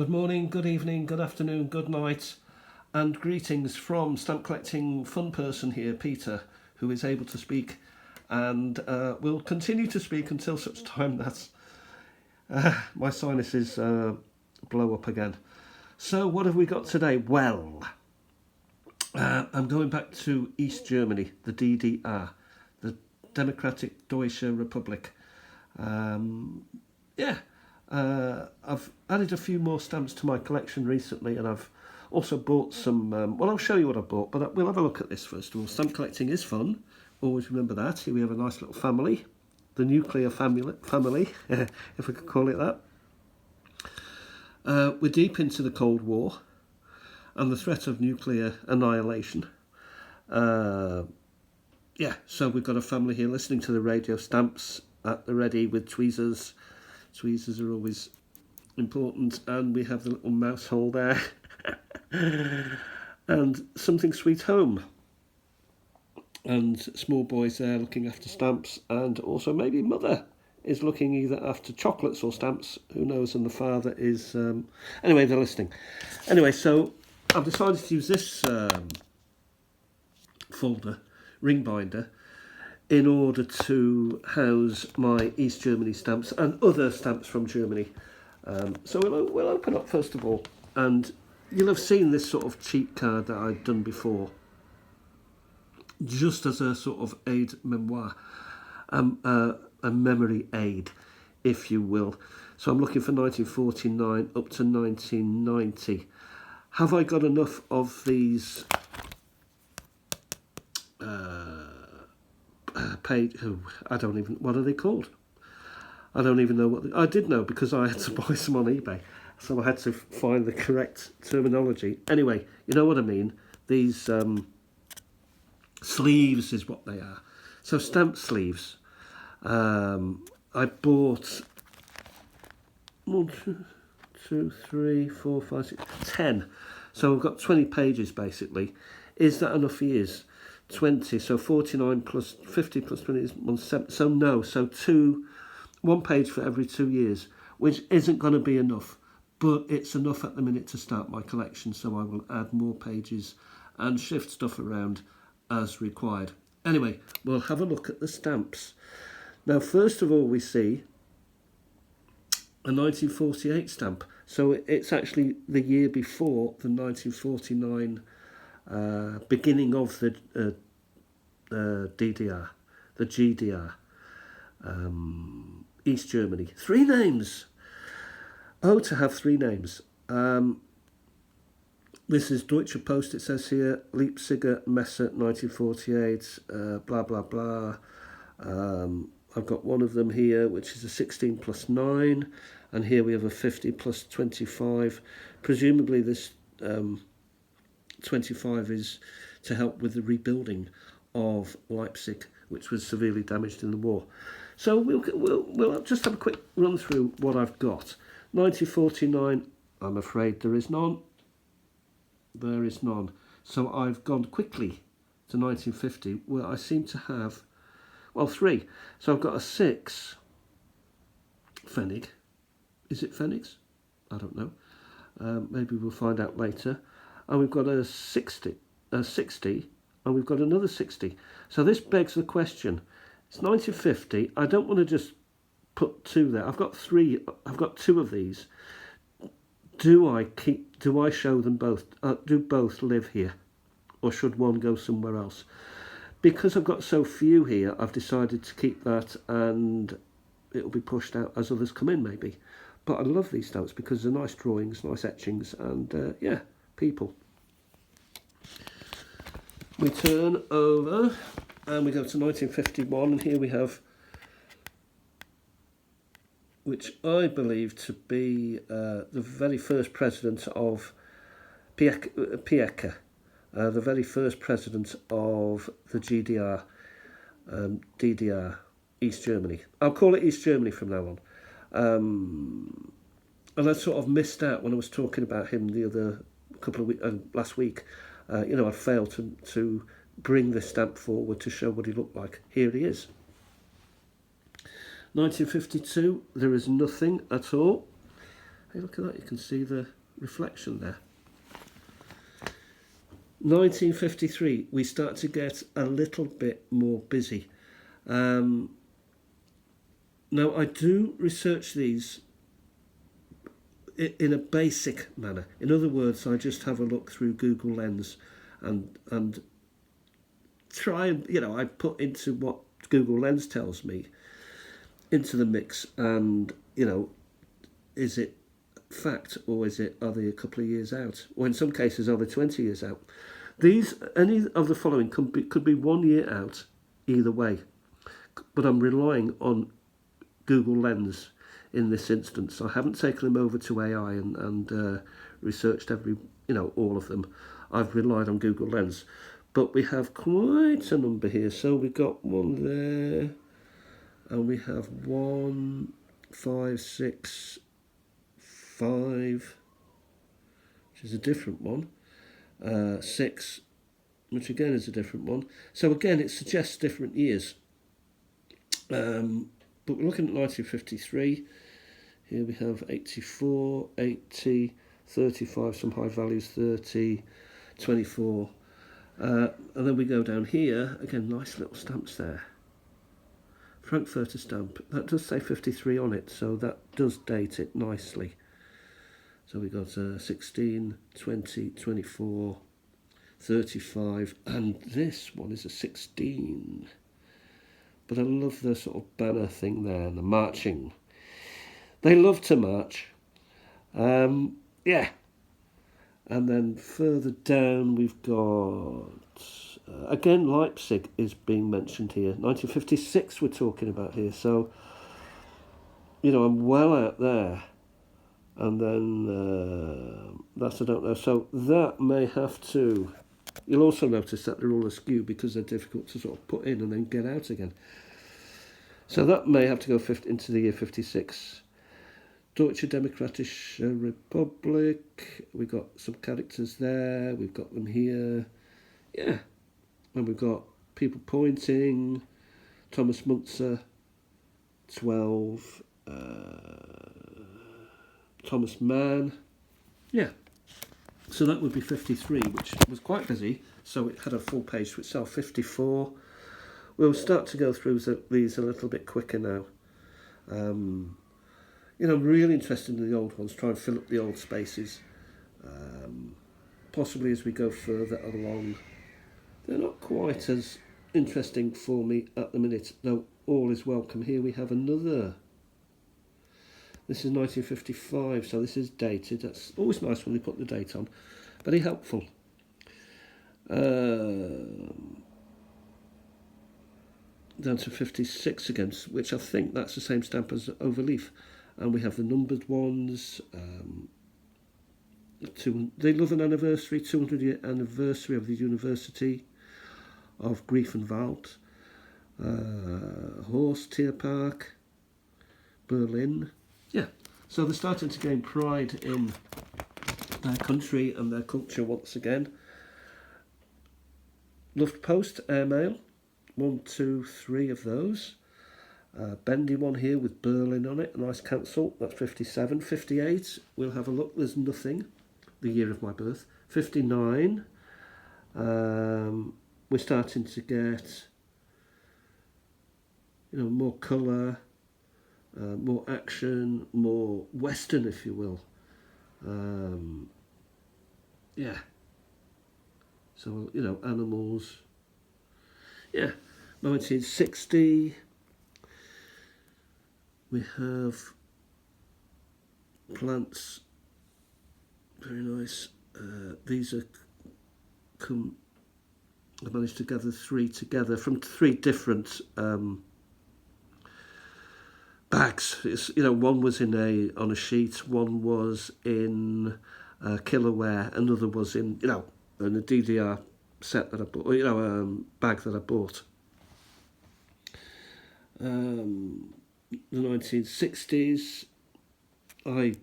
Good morning, good evening, good afternoon, good night, and greetings from stamp collecting fun person here, Peter, who is able to speak and will continue to speak until such time that my sinuses blow up again. So what have we got today? Well, I'm going back to East Germany, the DDR, the Democratic Deutsche Republic. I've added a few more stamps to my collection recently, and I've also bought some. I'll show you what I bought, but we'll have a look at this first of all. Stamp collecting is fun. Always remember that. Here we have a nice little family, the nuclear family, if we could call it that. We're deep into the Cold War and the threat of nuclear annihilation. So we've got a family here listening to the radio, stamps at the ready with tweezers. Tweezers are always important, and we have the little mouse hole there. And Something Sweet Home. And small boys there looking after stamps, and also maybe mother is looking either after chocolates or stamps, who knows, and the father is... Anyway, they're listening. Anyway, so I've decided to use this folder, ring binder, in order to house my East Germany stamps and other stamps from Germany. So we'll open up first of all, and you'll have seen this sort of cheat card that I'd done before, just as a sort of aid memoir, a memory aid, if you will. So I'm looking for 1949 up to 1990. Have I got enough of these I don't even, what are they called? I don't even know what I did know, because I had to buy some on eBay, so I had to find the correct terminology. Anyway, you know what I mean. These sleeves is what they are. So stamp sleeves. I bought 1, 2, 3, 4, 5, 6, 10. So I've got 20 pages basically. Is that enough years? 20, so 49 plus 50 plus 20 is 17. So no, so one page for every 2 years, which isn't going to be enough, but it's enough at the minute to start my collection. So I will add more pages and shift stuff around as required. Anyway, we'll have a look at the stamps. Now, first of all, we see a 1948 stamp. So it's actually the year before the 1949 beginning of the DDR, the GDR, East Germany. 3 names. Oh, to have 3 names. This is Deutsche Post, it says here, Leipziger Messe 1948, blah, blah, blah. I've got one of them here, which is a 16 plus 9, and here we have a 50 plus 25. Presumably this 25 is to help with the rebuilding of Leipzig, which was severely damaged in the war. So we'll just have a quick run through what I've got. 1949, I'm afraid there is none. There is none. So I've gone quickly to 1950, where I seem to have, 3. So I've got a 6 Pfennig. Is it Pfennigs? I don't know. Maybe we'll find out later. And we've got a 60, and we've got another 60. So this begs the question. It's 1950. I don't want to just put 2 there. I've got 3. I've got 2 of these. Do I show them both? Do both live here, or should one go somewhere else? Because I've got so few here, I've decided to keep that, and it'll be pushed out as others come in, maybe. But I love these stamps because they're nice drawings, nice etchings, and people. We turn over and we go to 1951, and here we have, which I believe to be the very first president of Pieka, the very first president of the GDR, DDR, East Germany. I'll call it East Germany from now on. And I sort of missed out when I was talking about him the other couple of weeks, last week. I failed to bring this stamp forward to show what he looked like. Here he is. 1952, there is nothing at all. Hey, look at that, you can see the reflection there. 1953, we start to get a little bit more busy. Now, I do research these in a basic manner. In other words, I just have a look through Google Lens and try and, I put into what Google Lens tells me into the mix, and, is it fact, or are they a couple of years out, or in some cases are they 20 years out? Any of the following could be 1 year out either way, but I'm relying on Google Lens in this instance. I haven't taken them over to AI and researched all of them. I've relied on Google Lens, but we have quite a number here. So we've got one there, and we have 1, 5, 6, 5, which is a different one, 6, which again is a different one. So again, it suggests different years. But we're looking at 1953. Here we have 84, 80, 35, some high values, 30, 24. And then we go down here, again, nice little stamps there. Frankfurter stamp, that does say 53 on it, so that does date it nicely. So we got 16, 20, 24, 35, and this one is a 16. But I love the sort of banner thing there, the marching. They love to march. Yeah. And then further down we've got, again, Leipzig is being mentioned here. 1956 we're talking about here. So, I'm well out there. And then that's, I don't know. So that may have to, you'll also notice that they're all askew because they're difficult to sort of put in and then get out again. So that may have to go into the year 56. Deutsche Demokratische Republik. We've got some characters there. We've got them here. Yeah. And we've got people pointing. Thomas Müntzer, 12. Thomas Mann. Yeah. So that would be 53, which was quite busy. So it had a full page to itself. 54. We'll start to go through these a little bit quicker now. I'm really interested in the old ones, try and fill up the old spaces. Possibly as we go further along. They're not quite as interesting for me at the minute, though all is welcome. Here we have another. This is 1955, so this is dated. That's always nice when they put the date on. Very helpful. Down to 56 again, which I think that's the same stamp as Overleaf. And we have the numbered ones. They love an anniversary, 200 year anniversary of the University of Greifenwald. Horst Tierpark, Berlin. Yeah, so they're starting to gain pride in their country and their culture once again. Luftpost, airmail, 1, 2, 3 of those. Bendy one here with Berlin on it, a nice cancel, that's 57. 58, we'll have a look, there's nothing, the year of my birth. 59, we're starting to get, more colour, more action, more Western, if you will. Yeah. So, animals. Yeah. 1960. We have plants. Very nice. These are I managed to gather 3 together from 3 different bags. One was on a sheet, one was in Killerware, another was in a DDR set that I bought, bag that I bought. The 1960s. I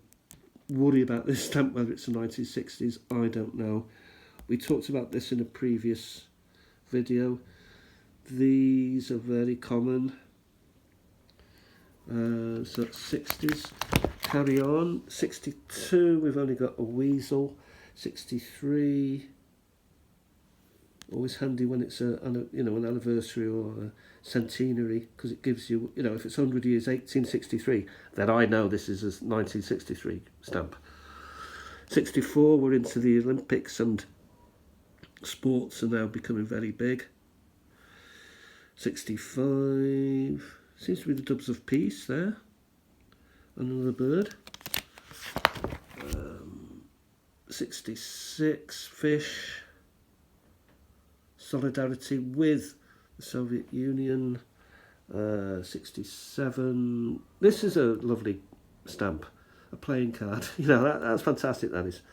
worry about this stamp, whether it's the 1960s, I don't know. We talked about this in a previous video. These are very common. So that's 60s. carry on. 62, we've only got a weasel. 63, always handy when it's an anniversary or a centenary, because it gives you, if it's 100 years, 1863, then I know this is a 1963 stamp. 64, we're into the Olympics, and sports are now becoming very big. 65, seems to be the Dubs of Peace there. Another bird. 66, fish. Solidarity with the Soviet Union. 67. This is a lovely stamp, a playing card. That's fantastic. That is.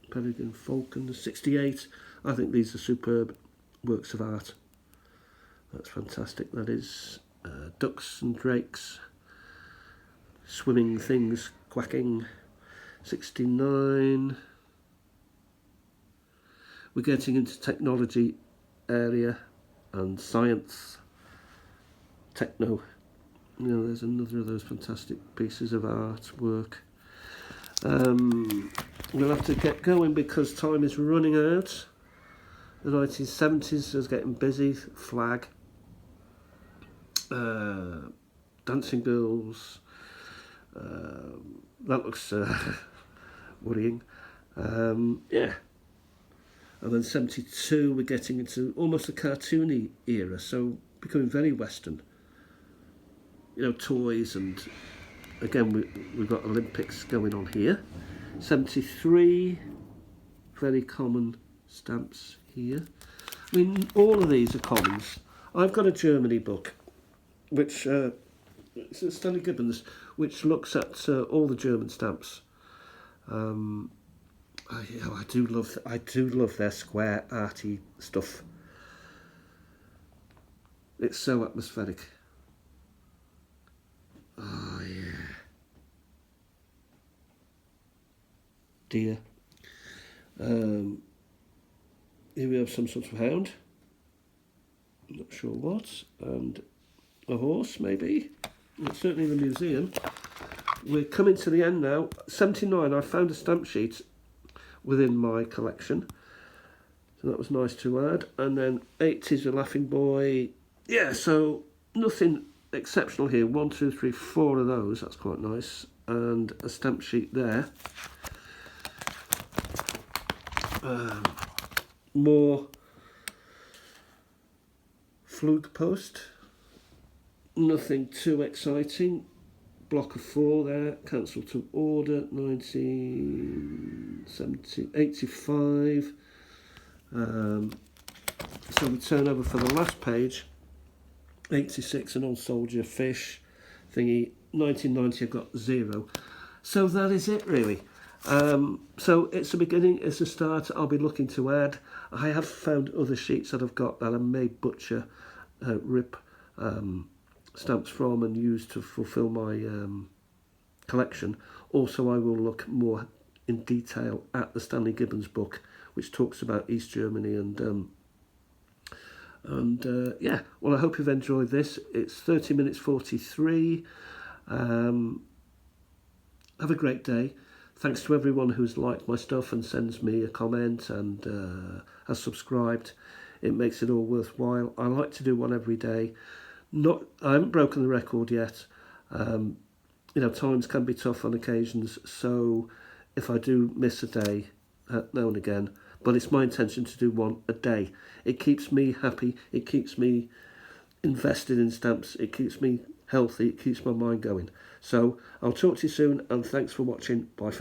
Peregrine Falcon. 68. I think these are superb works of art. That's fantastic. That is. Ducks and drakes. Swimming things quacking. 69. We're getting into technology area and science, techno. There's another of those fantastic pieces of artwork. We'll have to get going because time is running out. The 1970s is getting busy. Flag, dancing girls. That looks worrying. Yeah. And then 72, we're getting into almost a cartoony era, so becoming very Western. Toys, and again, we've got Olympics going on here. 73, very common stamps here. I mean, all of these are commons. I've got a Germany book, which it's Stanley Gibbons, which looks at all the German stamps. I do love their square arty stuff. It's so atmospheric. Oh yeah. Deer. Here we have some sort of hound. I'm not sure what, and a horse maybe. It's certainly in the museum. We're coming to the end now. 79. I found a stamp sheet within my collection, so that was nice to add. And then 80s, a Laughing Boy. Yeah, so nothing exceptional here. 1, 2, 3, 4 of those. That's quite nice. And a stamp sheet there. More Flug Post. Nothing too exciting. Block of 4 there, cancel to order, 1985. So we turn over for the last page. 86, an old soldier fish thingy. 1990, I've got 0. So that is it really. So it's a beginning, it's a start. I'll be looking to add. I have found other sheets that I've got that I may butcher, rip stamps from and use to fulfill my collection. Also, I will look more in detail at the Stanley Gibbons book, which talks about East Germany and yeah. Well, I hope you've enjoyed this. It's 30 minutes 43. Have a great day. Thanks to everyone who's liked my stuff and sends me a comment and has subscribed. It makes it all worthwhile. I like to do one every day. I haven't broken the record yet. Times can be tough on occasions, so if I do miss a day now and again, but it's my intention to do one a day. It keeps me happy, it keeps me invested in stamps, it keeps me healthy, it keeps my mind going. So I'll talk to you soon, and thanks for watching. Bye for now.